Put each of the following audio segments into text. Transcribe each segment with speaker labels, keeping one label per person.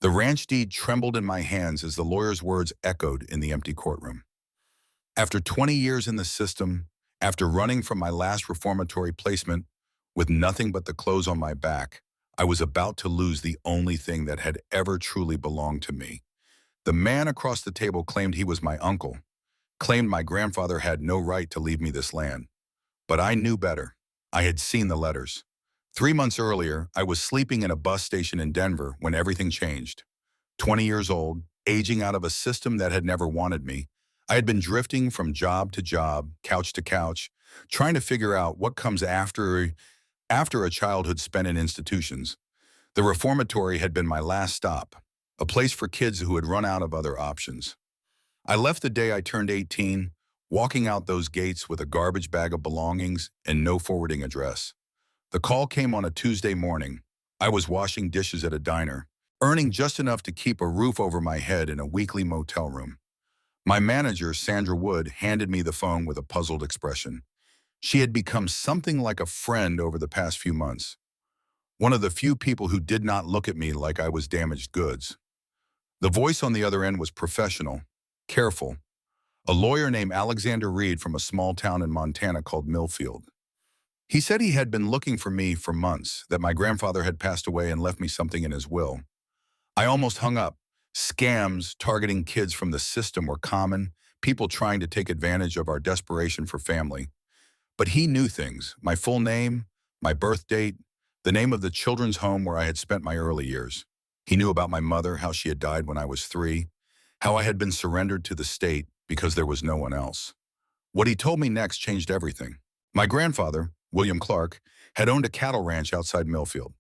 Speaker 1: The ranch deed trembled in my hands as the lawyer's words echoed in the empty courtroom. After 20 years in the system, after running from my last reformatory placement with nothing but the clothes on my back, I was about to lose the only thing that had ever truly belonged to me. The man across the table claimed he was my uncle, claimed my grandfather had no right to leave me this land. But I knew better. I had seen the letters. 3 months earlier, I was sleeping in a bus station in Denver when everything changed. 20 years old, aging out of a system that had never wanted me, I had been drifting from job to job, couch to couch, trying to figure out what comes after a childhood spent in institutions. The reformatory had been my last stop, a place for kids who had run out of other options. I left the day I turned 18, walking out those gates with a garbage bag of belongings and no forwarding address. The call came on a Tuesday morning. I was washing dishes at a diner, earning just enough to keep a roof over my head in a weekly motel room. My manager, Sandra Wood, handed me the phone with a puzzled expression. She had become something like a friend over the past few months. One of the few people who did not look at me like I was damaged goods. The voice on the other end was professional, careful. A lawyer named Alexander Reed from a small town in Montana called Millfield. He said he had been looking for me for months, that my grandfather had passed away and left me something in his will. I almost hung up. Scams targeting kids from the system were common, people trying to take advantage of our desperation for family. But he knew things, my full name, my birth date, the name of the children's home where I had spent my early years. He knew about my mother, how she had died when I was 3, how I had been surrendered to the state because there was no one else. What he told me next changed everything. My grandfather, William Clark, had owned a cattle ranch outside Millfield,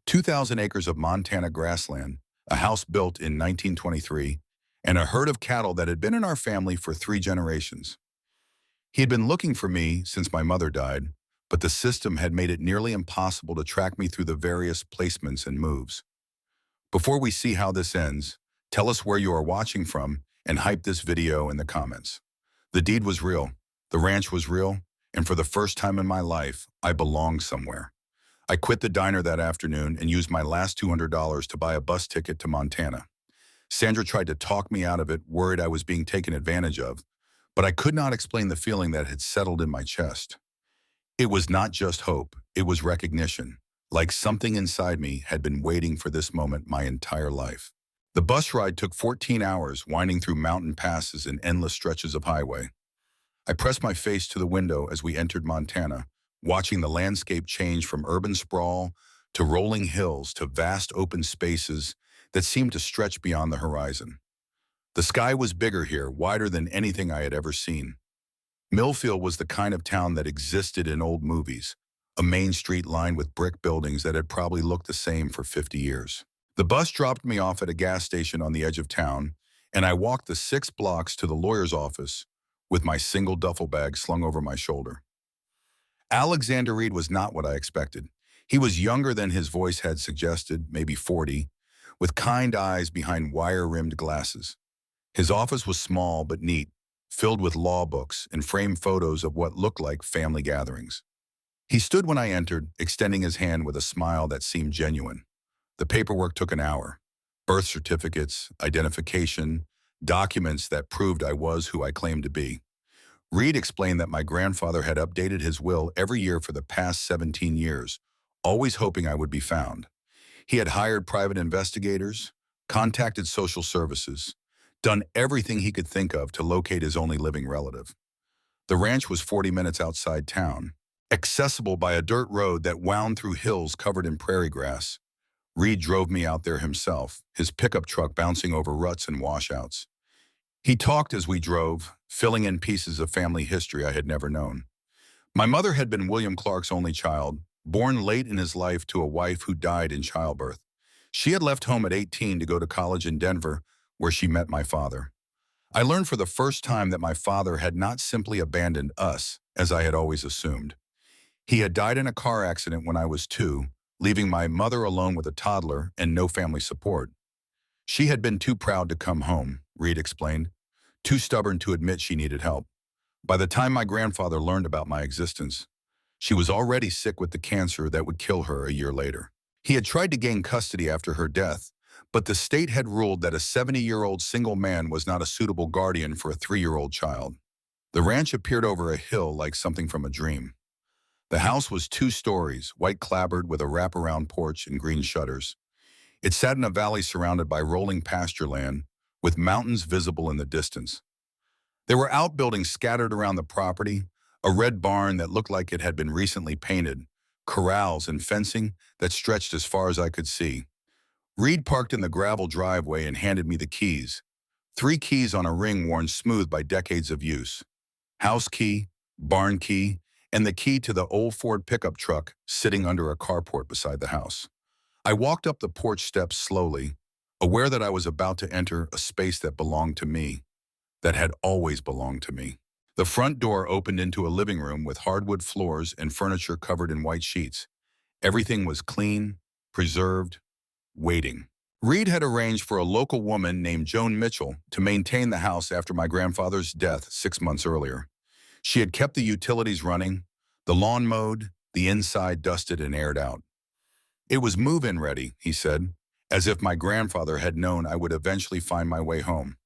Speaker 1: 2,000 acres of Montana grassland, a house built in 1923, and a herd of cattle that had been in our family for 3 generations. He had been looking for me since my mother died, but the system had made it nearly impossible to track me through the various placements and moves. Before we see how this ends, tell us where you are watching from and hype this video in the comments. The deed was real, the ranch was real, and for the first time in my life, I belonged somewhere. I quit the diner that afternoon and used my last $200 to buy a bus ticket to Montana. Sandra tried to talk me out of it, worried I was being taken advantage of, but I could not explain the feeling that had settled in my chest. It was not just hope, it was recognition, like something inside me had been waiting for this moment my entire life. The bus ride took 14 hours, winding through mountain passes and endless stretches of highway. I pressed my face to the window as we entered Montana, watching the landscape change from urban sprawl to rolling hills to vast open spaces that seemed to stretch beyond the horizon. The sky was bigger here, wider than anything I had ever seen. Millfield was the kind of town that existed in old movies, a main street lined with brick buildings that had probably looked the same for 50 years. The bus dropped me off at a gas station on the edge of town, and I walked the 6 blocks to the lawyer's office with my single duffel bag slung over my shoulder. Alexander Reed was not what I expected. He was younger than his voice had suggested, maybe 40, with kind eyes behind wire-rimmed glasses. His office was small but neat, filled with law books and framed photos of what looked like family gatherings. He stood when I entered, extending his hand with a smile that seemed genuine. The paperwork took an hour. Birth certificates, identification, documents that proved I was who I claimed to be. Reed explained that my grandfather had updated his will every year for the past 17 years, always hoping I would be found. He had hired private investigators, contacted social services, done everything he could think of to locate his only living relative. The ranch was 40 minutes outside town, accessible by a dirt road that wound through hills covered in prairie grass. Reed drove me out there himself, his pickup truck bouncing over ruts and washouts. He talked as we drove, filling in pieces of family history I had never known. My mother had been William Clark's only child, born late in his life to a wife who died in childbirth. She had left home at 18 to go to college in Denver, where she met my father. I learned for the first time that my father had not simply abandoned us, as I had always assumed. He had died in a car accident when I was 2, leaving my mother alone with a toddler and no family support. She had been too proud to come home, Reed explained, too stubborn to admit she needed help. By the time my grandfather learned about my existence, she was already sick with the cancer that would kill her a year later. He had tried to gain custody after her death, But the state had ruled that a 70-year-old single man was not a suitable guardian for a 3-year-old child. The ranch appeared over a hill like something from a dream. The house was 2 stories, white clapboard with a wraparound porch and green shutters. It sat in a valley surrounded by rolling pasture land, with mountains visible in the distance. There were outbuildings scattered around the property, a red barn that looked like it had been recently painted, corrals and fencing that stretched as far as I could see. Reed parked in the gravel driveway and handed me the keys. 3 keys on a ring worn smooth by decades of use. House key, barn key, and the key to the old Ford pickup truck sitting under a carport beside the house. I walked up the porch steps slowly, aware that I was about to enter a space that belonged to me, that had always belonged to me. The front door opened into a living room with hardwood floors and furniture covered in white sheets. Everything was clean, preserved, waiting. Reed had arranged for a local woman named Joan Mitchell to maintain the house after my grandfather's death 6 months earlier. She had kept the utilities running, the lawn mowed, the inside dusted and aired out. It was move-in ready, he said, as if my grandfather had known I would eventually find my way home.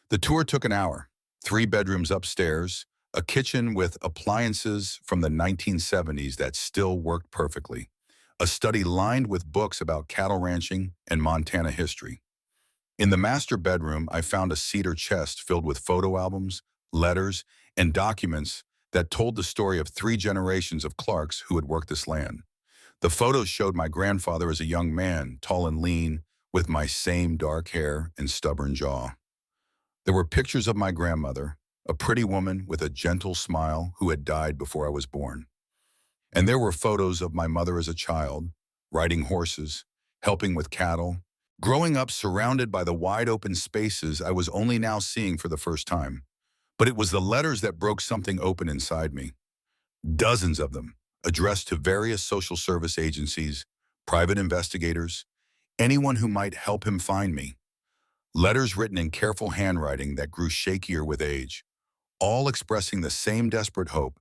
Speaker 1: The tour took an hour. 3 bedrooms upstairs, a kitchen with appliances from the 1970s that still worked perfectly, a study lined with books about cattle ranching and Montana history. In the master bedroom, I found a cedar chest filled with photo albums, letters, and documents that told the story of 3 generations of Clarks who had worked this land. The photos showed my grandfather as a young man, tall and lean, with my same dark hair and stubborn jaw. There were pictures of my grandmother, a pretty woman with a gentle smile who had died before I was born. And there were photos of my mother as a child, riding horses, helping with cattle, growing up surrounded by the wide-open spaces I was only now seeing for the first time. But it was the letters that broke something open inside me. Dozens of them, addressed to various social service agencies, private investigators, anyone who might help him find me. Letters written in careful handwriting that grew shakier with age, all expressing the same desperate hope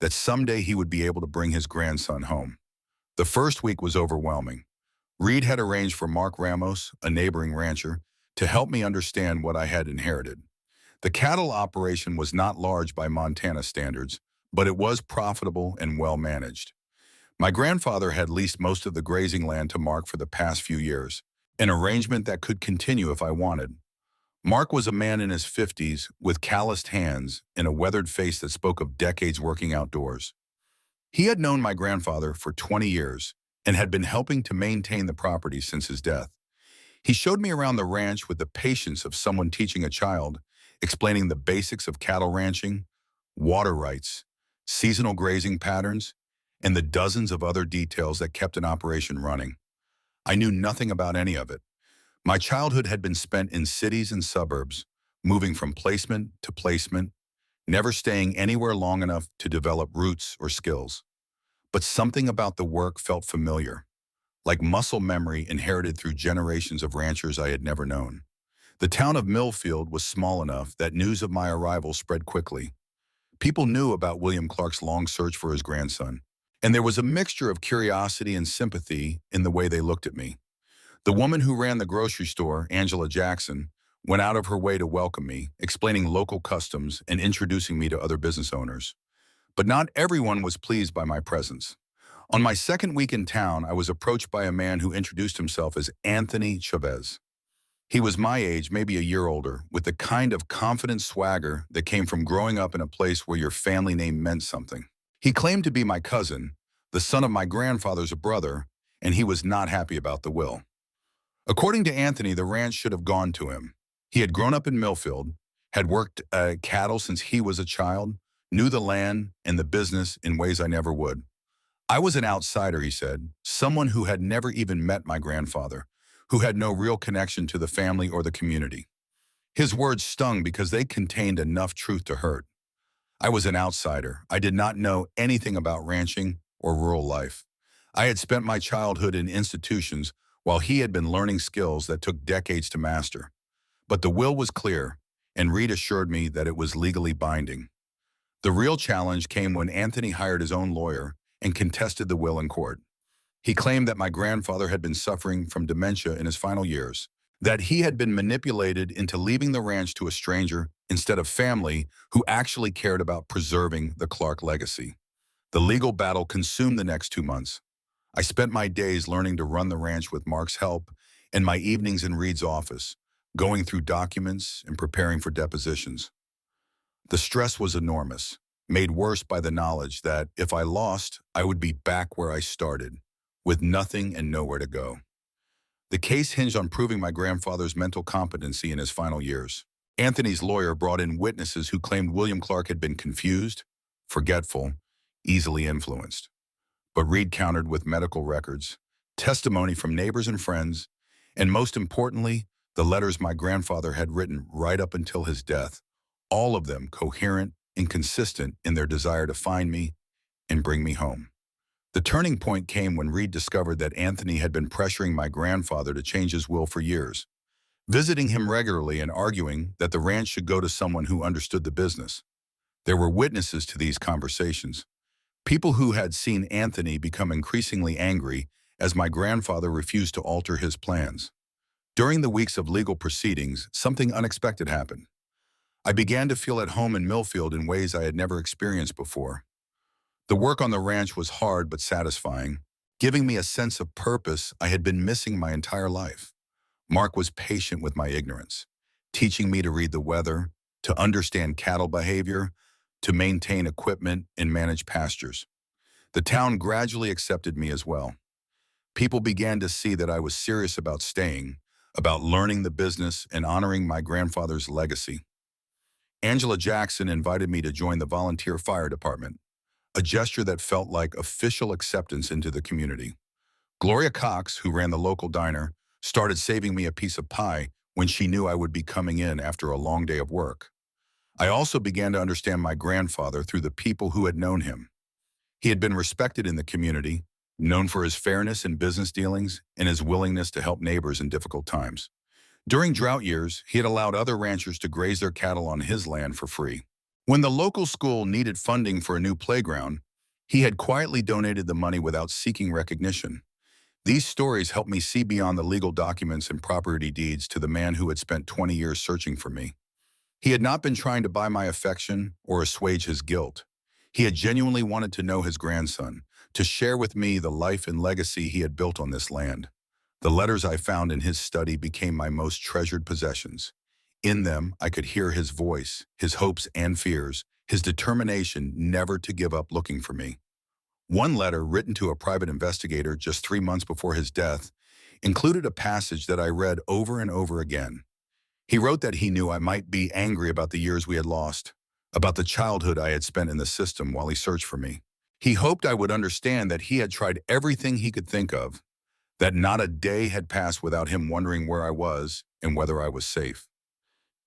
Speaker 1: that someday he would be able to bring his grandson home. The first week was overwhelming. Reed had arranged for Mark Ramos, a neighboring rancher, to help me understand what I had inherited. The cattle operation was not large by Montana standards, but it was profitable and well managed. My grandfather had leased most of the grazing land to Mark for the past few years, an arrangement that could continue if I wanted. Mark was a man in his 50s with calloused hands and a weathered face that spoke of decades working outdoors. He had known my grandfather for 20 years and had been helping to maintain the property since his death. He showed me around the ranch with the patience of someone teaching a child, explaining the basics of cattle ranching, water rights, seasonal grazing patterns, and the dozens of other details that kept an operation running. I knew nothing about any of it. My childhood had been spent in cities and suburbs, moving from placement to placement, never staying anywhere long enough to develop roots or skills. But something about the work felt familiar, like muscle memory inherited through generations of ranchers I had never known. The town of Millfield was small enough that news of my arrival spread quickly. People knew about William Clark's long search for his grandson, and there was a mixture of curiosity and sympathy in the way they looked at me. The woman who ran the grocery store, Angela Jackson, went out of her way to welcome me, explaining local customs and introducing me to other business owners. But not everyone was pleased by my presence. On my second week in town, I was approached by a man who introduced himself as Anthony Chavez. He was my age, maybe a year older, with the kind of confident swagger that came from growing up in a place where your family name meant something. He claimed to be my cousin, the son of my grandfather's brother, and he was not happy about the will. According to Anthony, the ranch should have gone to him. He had grown up in Millfield, had worked cattle since he was a child, knew the land and the business in ways I never would. I was an outsider, he said, someone who had never even met my grandfather, who had no real connection to the family or the community. His words stung because they contained enough truth to hurt. I was an outsider. I did not know anything about ranching or rural life. I had spent my childhood in institutions while he had been learning skills that took decades to master. But the will was clear, and Reed assured me that it was legally binding. The real challenge came when Anthony hired his own lawyer and contested the will in court. He claimed that my grandfather had been suffering from dementia in his final years, that he had been manipulated into leaving the ranch to a stranger instead of family who actually cared about preserving the Clark legacy. The legal battle consumed the next 2 months. I spent my days learning to run the ranch with Mark's help and my evenings in Reed's office, going through documents and preparing for depositions. The stress was enormous, made worse by the knowledge that if I lost, I would be back where I started, with nothing and nowhere to go. The case hinged on proving my grandfather's mental competency in his final years. Anthony's lawyer brought in witnesses who claimed William Clark had been confused, forgetful, easily influenced. But Reed countered with medical records, testimony from neighbors and friends, and most importantly, the letters my grandfather had written right up until his death, all of them coherent and consistent in their desire to find me and bring me home. The turning point came when Reed discovered that Anthony had been pressuring my grandfather to change his will for years, visiting him regularly and arguing that the ranch should go to someone who understood the business. There were witnesses to these conversations, people who had seen Anthony become increasingly angry as my grandfather refused to alter his plans. During the weeks of legal proceedings, something unexpected happened. I began to feel at home in Millfield in ways I had never experienced before. The work on the ranch was hard but satisfying, giving me a sense of purpose I had been missing my entire life. Mark was patient with my ignorance, teaching me to read the weather, to understand cattle behavior, to maintain equipment and manage pastures. The town gradually accepted me as well. People began to see that I was serious about staying, about learning the business and honoring my grandfather's legacy. Angela Jackson invited me to join the volunteer fire department, a gesture that felt like official acceptance into the community. Gloria Cox, who ran the local diner, started saving me a piece of pie when she knew I would be coming in after a long day of work. I also began to understand my grandfather through the people who had known him. He had been respected in the community, known for his fairness in business dealings and his willingness to help neighbors in difficult times. During drought years, he had allowed other ranchers to graze their cattle on his land for free. When the local school needed funding for a new playground, he had quietly donated the money without seeking recognition. These stories helped me see beyond the legal documents and property deeds to the man who had spent 20 years searching for me. He had not been trying to buy my affection or assuage his guilt. He had genuinely wanted to know his grandson, to share with me the life and legacy he had built on this land. The letters I found in his study became my most treasured possessions. In them, I could hear his voice, his hopes and fears, his determination never to give up looking for me. One letter, written to a private investigator just 3 months before his death, included a passage that I read over and over again. He wrote that he knew I might be angry about the years we had lost, about the childhood I had spent in the system while he searched for me. He hoped I would understand that he had tried everything he could think of, that not a day had passed without him wondering where I was and whether I was safe.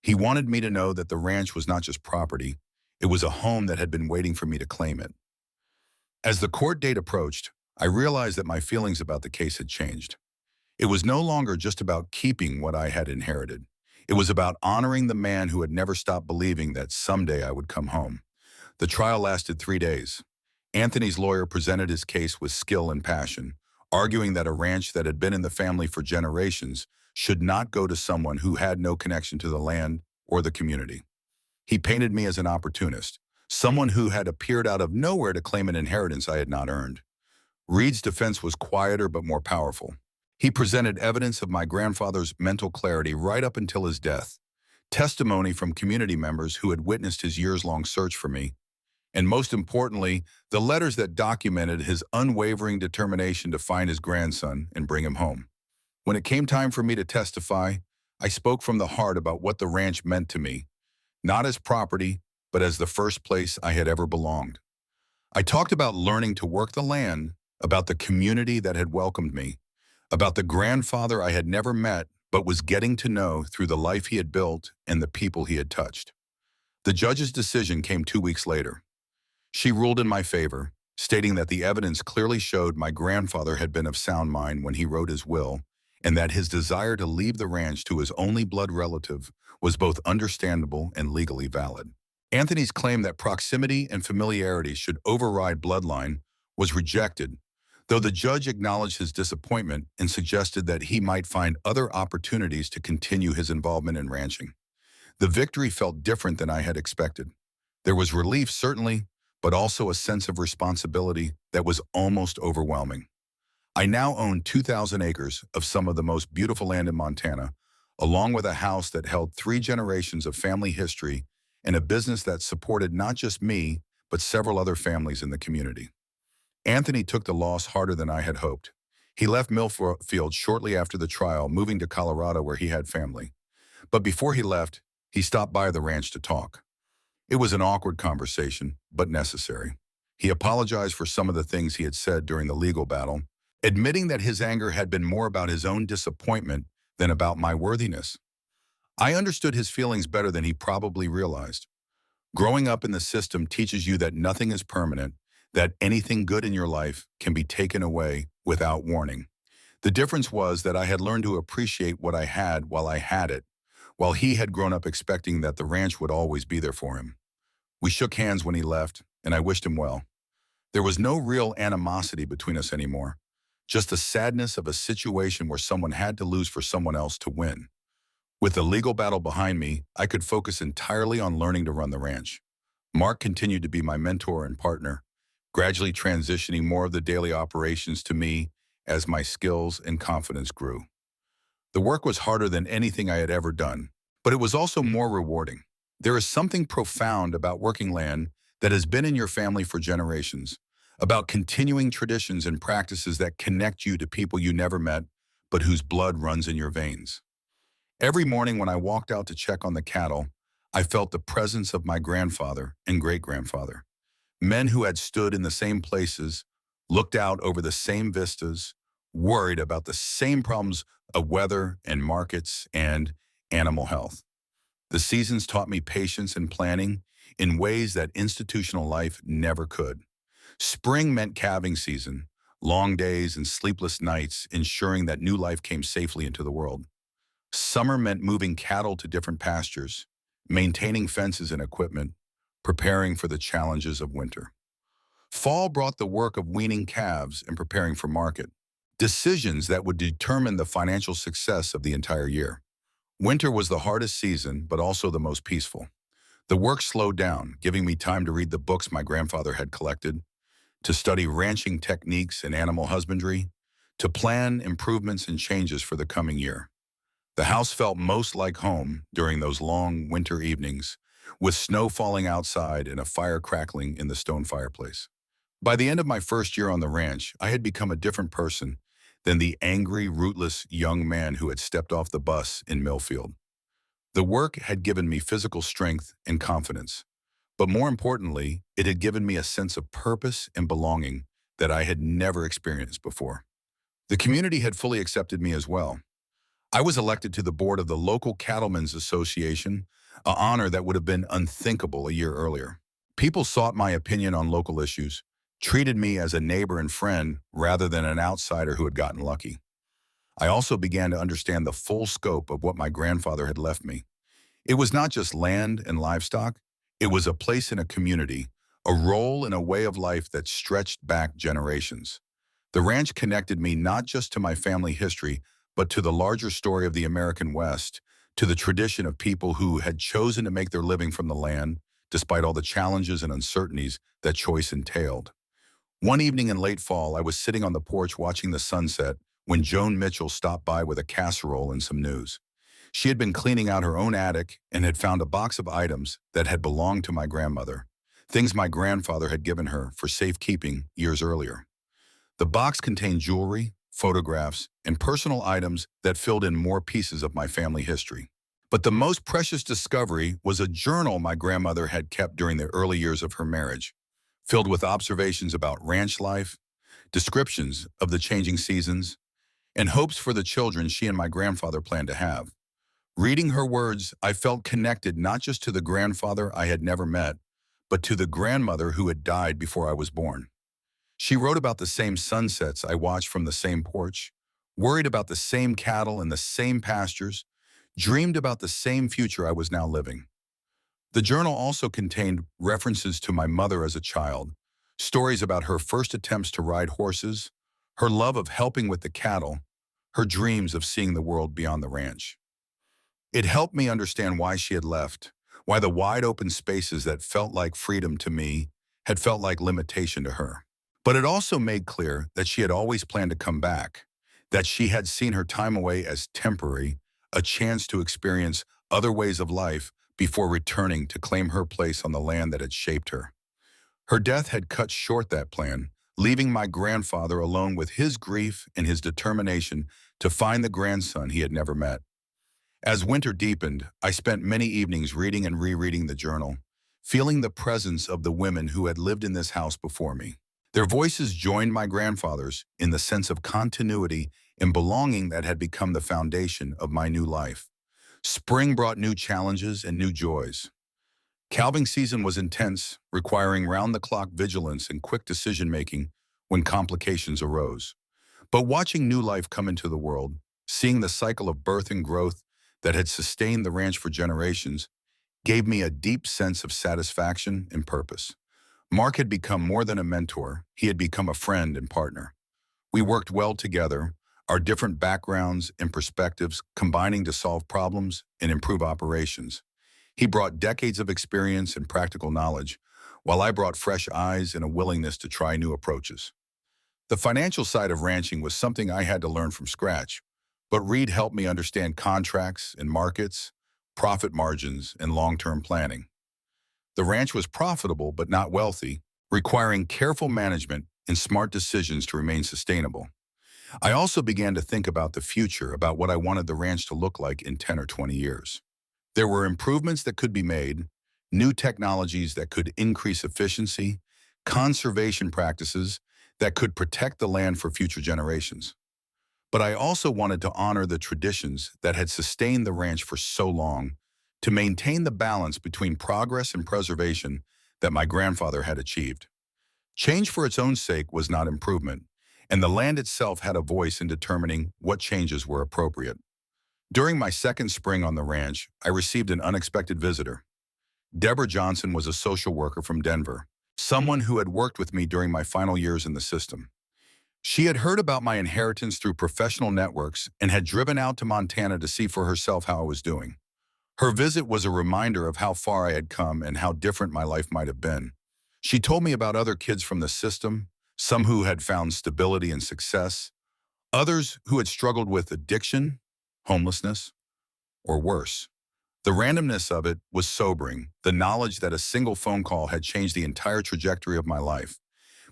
Speaker 1: He wanted me to know that the ranch was not just property, it was a home that had been waiting for me to claim it. As the court date approached, I realized that my feelings about the case had changed. It was no longer just about keeping what I had inherited. It was about honoring the man who had never stopped believing that someday I would come home. The trial lasted 3 days. Anthony's lawyer presented his case with skill and passion, arguing that a ranch that had been in the family for generations should not go to someone who had no connection to the land or the community. He painted me as an opportunist, someone who had appeared out of nowhere to claim an inheritance I had not earned. Reed's defense was quieter but more powerful. He presented evidence of my grandfather's mental clarity right up until his death, testimony from community members who had witnessed his years-long search for me, and most importantly, the letters that documented his unwavering determination to find his grandson and bring him home. When it came time for me to testify, I spoke from the heart about what the ranch meant to me, not as property, but as the first place I had ever belonged. I talked about learning to work the land, about the community that had welcomed me, about the grandfather I had never met but was getting to know through the life he had built and the people he had touched. The judge's decision came 2 weeks later. She ruled in my favor, stating that the evidence clearly showed my grandfather had been of sound mind when he wrote his will, and that his desire to leave the ranch to his only blood relative was both understandable and legally valid. Anthony's claim that proximity and familiarity should override bloodline was rejected. though the judge acknowledged his disappointment and suggested that he might find other opportunities to continue his involvement in ranching. The victory felt different than I had expected. There was relief, certainly, but also a sense of responsibility that was almost overwhelming. I now own 2,000 acres of some of the most beautiful land in Montana, along with a house that held 3 generations of family history and a business that supported not just me, but several other families in the community. Anthony took the loss harder than I had hoped. He left Millfield shortly after the trial, moving to Colorado where he had family. But before he left, he stopped by the ranch to talk. It was an awkward conversation, but necessary. He apologized for some of the things he had said during the legal battle, admitting that his anger had been more about his own disappointment than about my worthiness. I understood his feelings better than he probably realized. Growing up in the system teaches you that nothing is permanent, that anything good in your life can be taken away without warning. The difference was that I had learned to appreciate what I had while I had it, while he had grown up expecting that the ranch would always be there for him. We shook hands when he left, and I wished him well. There was no real animosity between us anymore, just the sadness of a situation where someone had to lose for someone else to win. With the legal battle behind me, I could focus entirely on learning to run the ranch. Mark continued to be my mentor and partner, gradually transitioning more of the daily operations to me as my skills and confidence grew. The work was harder than anything I had ever done, but it was also more rewarding. There is something profound about working land that has been in your family for generations, about continuing traditions and practices that connect you to people you never met, but whose blood runs in your veins. Every morning when I walked out to check on the cattle, I felt the presence of my grandfather and great-grandfather, men who had stood in the same places, looked out over the same vistas, worried about the same problems of weather and markets and animal health. The seasons taught me patience and planning in ways that institutional life never could. Spring meant calving season, long days and sleepless nights ensuring that new life came safely into the world. Summer meant moving cattle to different pastures, maintaining fences and equipment, preparing for the challenges of winter. Fall brought the work of weaning calves and preparing for market, decisions that would determine the financial success of the entire year. Winter was the hardest season, but also the most peaceful. The work slowed down, giving me time to read the books my grandfather had collected, to study ranching techniques and animal husbandry, to plan improvements and changes for the coming year. The house felt most like home during those long winter evenings, with snow falling outside and a fire crackling in the stone fireplace. By the end of my first year on the ranch, I had become a different person than the angry, rootless young man who had stepped off the bus in Millfield. The work had given me physical strength and confidence, but more importantly, it had given me a sense of purpose and belonging that I had never experienced before. The community had fully accepted me as well. I was elected to the board of the local Cattlemen's Association, an honor that would have been unthinkable a year earlier. People sought my opinion on local issues, treated me as a neighbor and friend rather than an outsider who had gotten lucky. I also began to understand the full scope of what my grandfather had left me. It was not just land and livestock, it was a place in a community, a role in a way of life that stretched back generations. The ranch connected me not just to my family history, but to the larger story of the American West, to the tradition of people who had chosen to make their living from the land, despite all the challenges and uncertainties that choice entailed. One evening in late fall, I was sitting on the porch watching the sunset when Joan Mitchell stopped by with a casserole and some news. She had been cleaning out her own attic and had found a box of items that had belonged to my grandmother, things my grandfather had given her for safekeeping years earlier. The box contained jewelry, photographs, and personal items that filled in more pieces of my family history. But the most precious discovery was a journal my grandmother had kept during the early years of her marriage, filled with observations about ranch life, descriptions of the changing seasons, and hopes for the children she and my grandfather planned to have. Reading her words, I felt connected not just to the grandfather I had never met, but to the grandmother who had died before I was born. She wrote about the same sunsets I watched from the same porch, worried about the same cattle in the same pastures, dreamed about the same future I was now living. The journal also contained references to my mother as a child, stories about her first attempts to ride horses, her love of helping with the cattle, her dreams of seeing the world beyond the ranch. It helped me understand why she had left, why the wide open spaces that felt like freedom to me had felt like limitation to her. But it also made clear that she had always planned to come back, that she had seen her time away as temporary, a chance to experience other ways of life before returning to claim her place on the land that had shaped her. Her death had cut short that plan, leaving my grandfather alone with his grief and his determination to find the grandson he had never met. As winter deepened, I spent many evenings reading and rereading the journal, feeling the presence of the women who had lived in this house before me. Their voices joined my grandfather's in the sense of continuity and belonging that had become the foundation of my new life. Spring brought new challenges and new joys. Calving season was intense, requiring round-the-clock vigilance and quick decision-making when complications arose. But watching new life come into the world, seeing the cycle of birth and growth that had sustained the ranch for generations, gave me a deep sense of satisfaction and purpose. Mark had become more than a mentor, he had become a friend and partner. We worked well together, our different backgrounds and perspectives combining to solve problems and improve operations. He brought decades of experience and practical knowledge, while I brought fresh eyes and a willingness to try new approaches. The financial side of ranching was something I had to learn from scratch, but Reed helped me understand contracts and markets, profit margins, and long-term planning. The ranch was profitable but not wealthy, requiring careful management and smart decisions to remain sustainable. I also began to think about the future, about what I wanted the ranch to look like in 10 or 20 years. There were improvements that could be made, new technologies that could increase efficiency, conservation practices that could protect the land for future generations. But I also wanted to honor the traditions that had sustained the ranch for so long, to maintain the balance between progress and preservation that my grandfather had achieved. Change for its own sake was not improvement, and the land itself had a voice in determining what changes were appropriate. During my second spring on the ranch, I received an unexpected visitor. Deborah Johnson was a social worker from Denver, someone who had worked with me during my final years in the system. She had heard about my inheritance through professional networks and had driven out to Montana to see for herself how I was doing. Her visit was a reminder of how far I had come and how different my life might have been. She told me about other kids from the system, some who had found stability and success, others who had struggled with addiction, homelessness, or worse. The randomness of it was sobering, the knowledge that a single phone call had changed the entire trajectory of my life.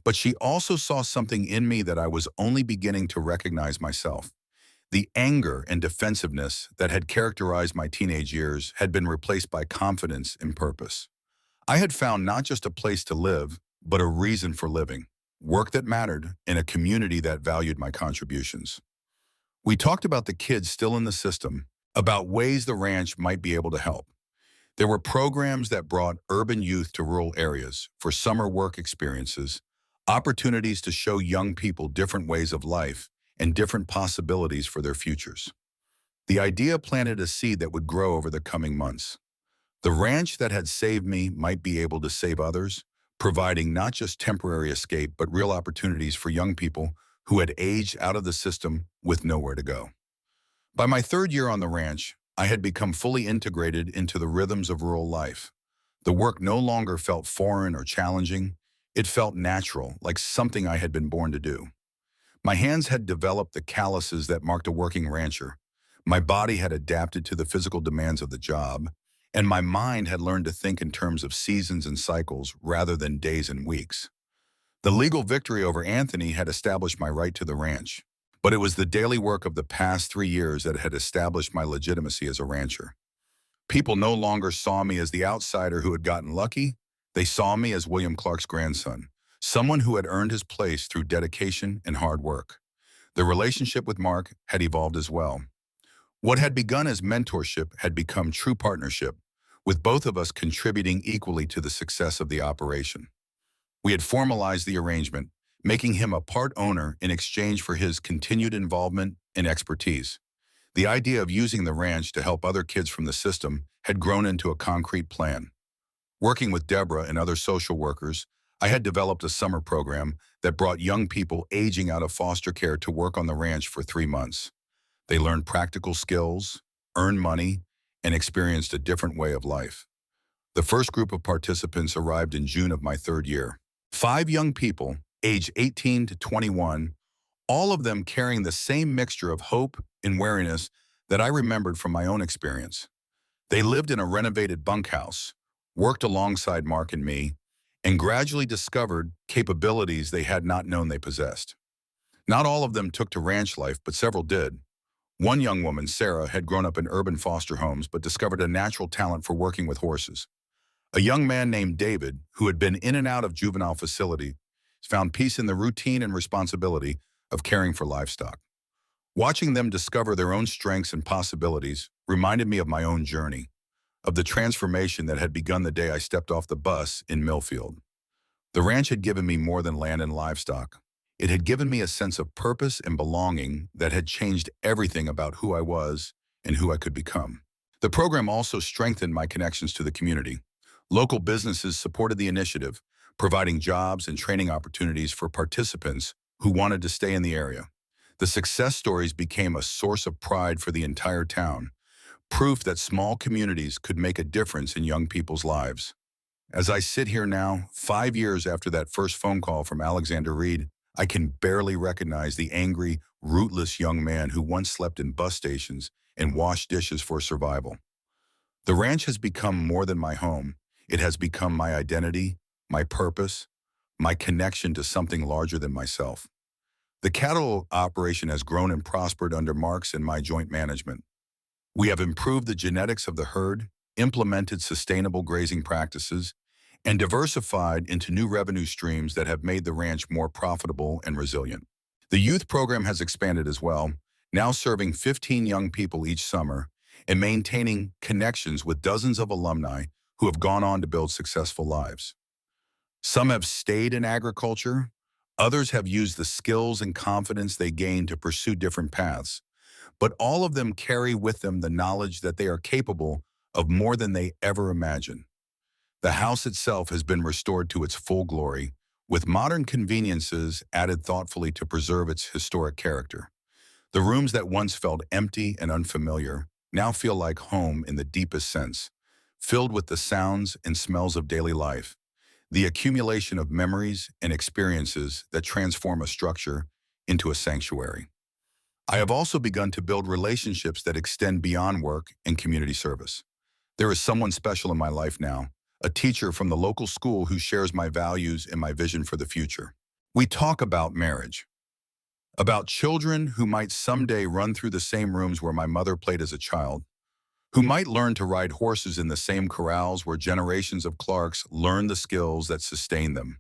Speaker 1: But she also saw something in me that I was only beginning to recognize myself. The anger and defensiveness that had characterized my teenage years had been replaced by confidence and purpose. I had found not just a place to live, but a reason for living, work that mattered, and a community that valued my contributions. We talked about the kids still in the system, about ways the ranch might be able to help. There were programs that brought urban youth to rural areas for summer work experiences, opportunities to show young people different ways of life and different possibilities for their futures. The idea planted a seed that would grow over the coming months. The ranch that had saved me might be able to save others, providing not just temporary escape but real opportunities for young people who had aged out of the system with nowhere to go. By my third year on the ranch, I had become fully integrated into the rhythms of rural life. The work no longer felt foreign or challenging. It felt natural, like something I had been born to do. My hands had developed the calluses that marked a working rancher. My body had adapted to the physical demands of the job, and my mind had learned to think in terms of seasons and cycles rather than days and weeks. The legal victory over Anthony had established my right to the ranch, but it was the daily work of the past 3 years that had established my legitimacy as a rancher. People no longer saw me as the outsider who had gotten lucky. They saw me as William Clark's grandson, someone who had earned his place through dedication and hard work. The relationship with Mark had evolved as well. What had begun as mentorship had become true partnership, with both of us contributing equally to the success of the operation. We had formalized the arrangement, making him a part owner in exchange for his continued involvement and expertise. The idea of using the ranch to help other kids from the system had grown into a concrete plan. Working with Deborah and other social workers, I had developed a summer program that brought young people aging out of foster care to work on the ranch for 3 months. They learned practical skills, earned money, and experienced a different way of life. The first group of participants arrived in June of my third year. 5 young people, aged 18 to 21, all of them carrying the same mixture of hope and wariness that I remembered from my own experience. They lived in a renovated bunkhouse, worked alongside Mark and me, and gradually discovered capabilities they had not known they possessed. Not all of them took to ranch life, but several did. One young woman, Sarah, had grown up in urban foster homes but discovered a natural talent for working with horses. A young man named David, who had been in and out of juvenile facilities, found peace in the routine and responsibility of caring for livestock. Watching them discover their own strengths and possibilities reminded me of my own journey, of the transformation that had begun the day I stepped off the bus in Millfield. The ranch had given me more than land and livestock. It had given me a sense of purpose and belonging that had changed everything about who I was and who I could become. The program also strengthened my connections to the community. Local businesses supported the initiative, providing jobs and training opportunities for participants who wanted to stay in the area. The success stories became a source of pride for the entire town, proof that small communities could make a difference in young people's lives. As I sit here now, 5 years after that first phone call from Alexander Reed, I can barely recognize the angry, rootless young man who once slept in bus stations and washed dishes for survival. The ranch has become more than my home. It has become my identity, my purpose, my connection to something larger than myself. The cattle operation has grown and prospered under Mark's and my joint management. We have improved the genetics of the herd, implemented sustainable grazing practices, and diversified into new revenue streams that have made the ranch more profitable and resilient. The youth program has expanded as well, now serving 15 young people each summer and maintaining connections with dozens of alumni who have gone on to build successful lives. Some have stayed in agriculture, others have used the skills and confidence they gained to pursue different paths, but all of them carry with them the knowledge that they are capable of more than they ever imagined. The house itself has been restored to its full glory, with modern conveniences added thoughtfully to preserve its historic character. The rooms that once felt empty and unfamiliar now feel like home in the deepest sense, filled with the sounds and smells of daily life, the accumulation of memories and experiences that transform a structure into a sanctuary. I have also begun to build relationships that extend beyond work and community service. There is someone special in my life now, a teacher from the local school who shares my values and my vision for the future. We talk about marriage, about children who might someday run through the same rooms where my mother played as a child, who might learn to ride horses in the same corrals where generations of Clarks learned the skills that sustain them.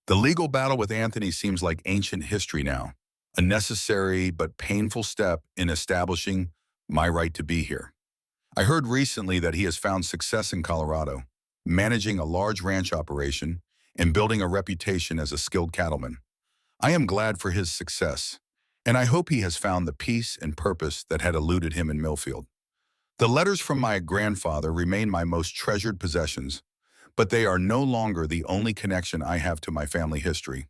Speaker 1: The legal battle with Anthony seems like ancient history now, a necessary but painful step in establishing my right to be here. I heard recently that he has found success in Colorado, managing a large ranch operation and building a reputation as a skilled cattleman. I am glad for his success, and I hope he has found the peace and purpose that had eluded him in Millfield. The letters from my grandfather remain my most treasured possessions, but they are no longer the only connection I have to my family history.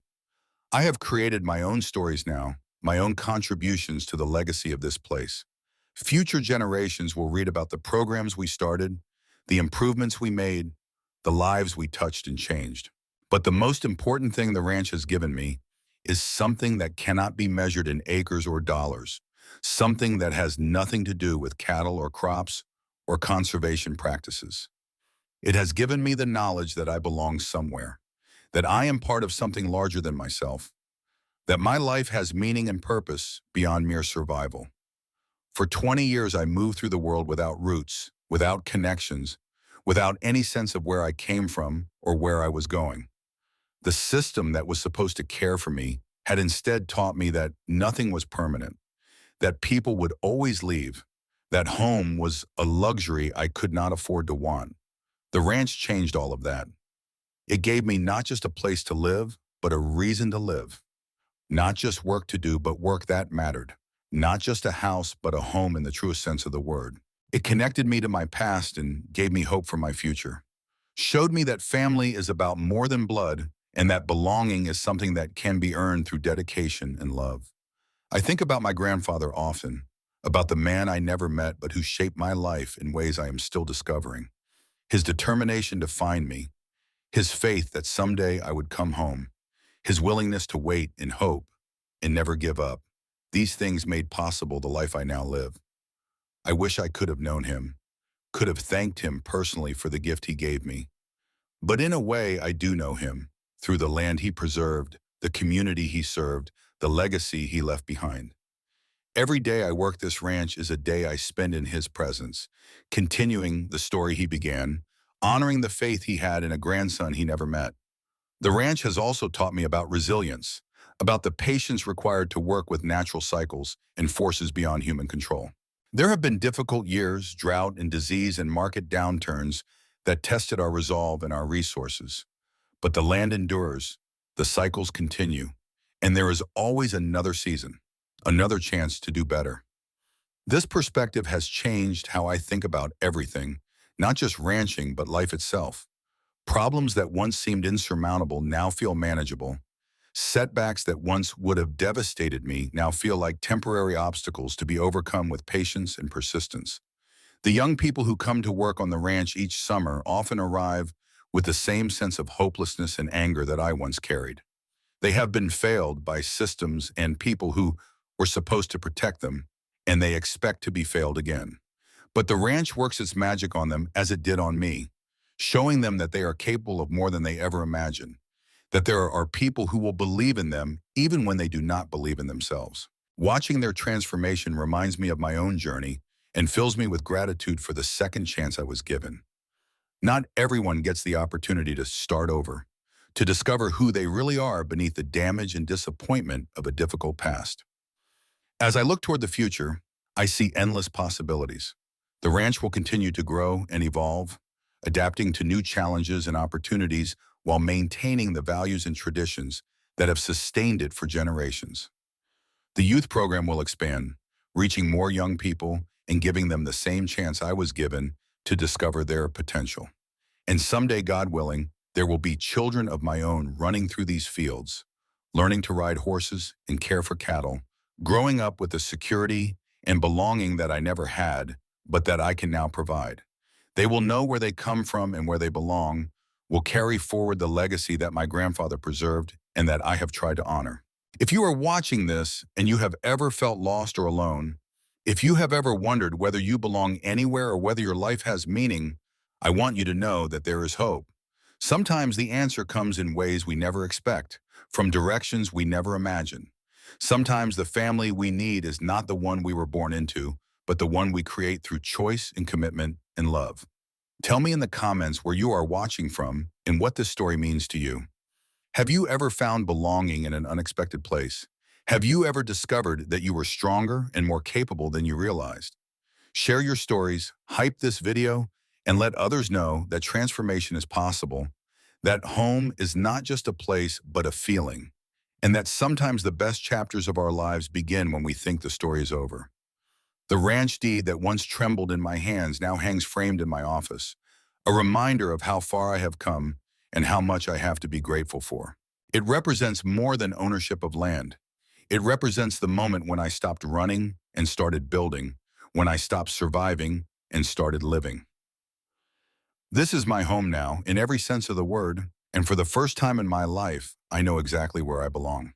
Speaker 1: I have created my own stories now, my own contributions to the legacy of this place. Future generations will read about the programs we started, the improvements we made, the lives we touched and changed. But the most important thing the ranch has given me is something that cannot be measured in acres or dollars, something that has nothing to do with cattle or crops or conservation practices. It has given me the knowledge that I belong somewhere, that I am part of something larger than myself, that my life has meaning and purpose beyond mere survival. For 20 years, I moved through the world without roots, without connections, without any sense of where I came from or where I was going. The system that was supposed to care for me had instead taught me that nothing was permanent, that people would always leave, that home was a luxury I could not afford to want. The ranch changed all of that. It gave me not just a place to live, but a reason to live. Not just work to do, but work that mattered. Not just a house, but a home in the truest sense of the word. It connected me to my past and gave me hope for my future. Showed me that family is about more than blood and that belonging is something that can be earned through dedication and love. I think about my grandfather often, about the man I never met but who shaped my life in ways I am still discovering. His determination to find me, his faith that someday I would come home, his willingness to wait in hope and never give up. These things made possible the life I now live. I wish I could have known him, could have thanked him personally for the gift he gave me. But in a way, I do know him, through the land he preserved, the community he served, the legacy he left behind. Every day I work this ranch is a day I spend in his presence, continuing the story he began, honoring the faith he had in a grandson he never met. The ranch has also taught me about resilience, about the patience required to work with natural cycles and forces beyond human control. There have been difficult years, drought and disease and market downturns that tested our resolve and our resources. But the land endures, the cycles continue, and there is always another season, another chance to do better. This perspective has changed how I think about everything, not just ranching, but life itself. Problems that once seemed insurmountable now feel manageable. Setbacks that once would have devastated me now feel like temporary obstacles to be overcome with patience and persistence. The young people who come to work on the ranch each summer often arrive with the same sense of hopelessness and anger that I once carried. They have been failed by systems and people who were supposed to protect them, and they expect to be failed again. But the ranch works its magic on them as it did on me, showing them that they are capable of more than they ever imagined, that there are people who will believe in them even when they do not believe in themselves. Watching their transformation reminds me of my own journey and fills me with gratitude for the second chance I was given. Not everyone gets the opportunity to start over, to discover who they really are beneath the damage and disappointment of a difficult past. As I look toward the future, I see endless possibilities. The ranch will continue to grow and evolve, adapting to new challenges and opportunities while maintaining the values and traditions that have sustained it for generations. The youth program will expand, reaching more young people and giving them the same chance I was given to discover their potential. And someday, God willing, there will be children of my own running through these fields, learning to ride horses and care for cattle, growing up with the security and belonging that I never had, but that I can now provide. They will know where they come from and where they belong, will carry forward the legacy that my grandfather preserved and that I have tried to honor. If you are watching this and you have ever felt lost or alone, if you have ever wondered whether you belong anywhere or whether your life has meaning, I want you to know that there is hope. Sometimes the answer comes in ways we never expect, from directions we never imagine. Sometimes the family we need is not the one we were born into, but the one we create through choice and commitment and love. Tell me in the comments where you are watching from and what this story means to you. Have you ever found belonging in an unexpected place? Have you ever discovered that you were stronger and more capable than you realized? Share your stories, hype this video, and let others know that transformation is possible, that home is not just a place but a feeling, and that sometimes the best chapters of our lives begin when we think the story is over. The ranch deed that once trembled in my hands now hangs framed in my office, a reminder of how far I have come and how much I have to be grateful for. It represents more than ownership of land. It represents the moment when I stopped running and started building, when I stopped surviving and started living. This is my home now, in every sense of the word, and for the first time in my life, I know exactly where I belong.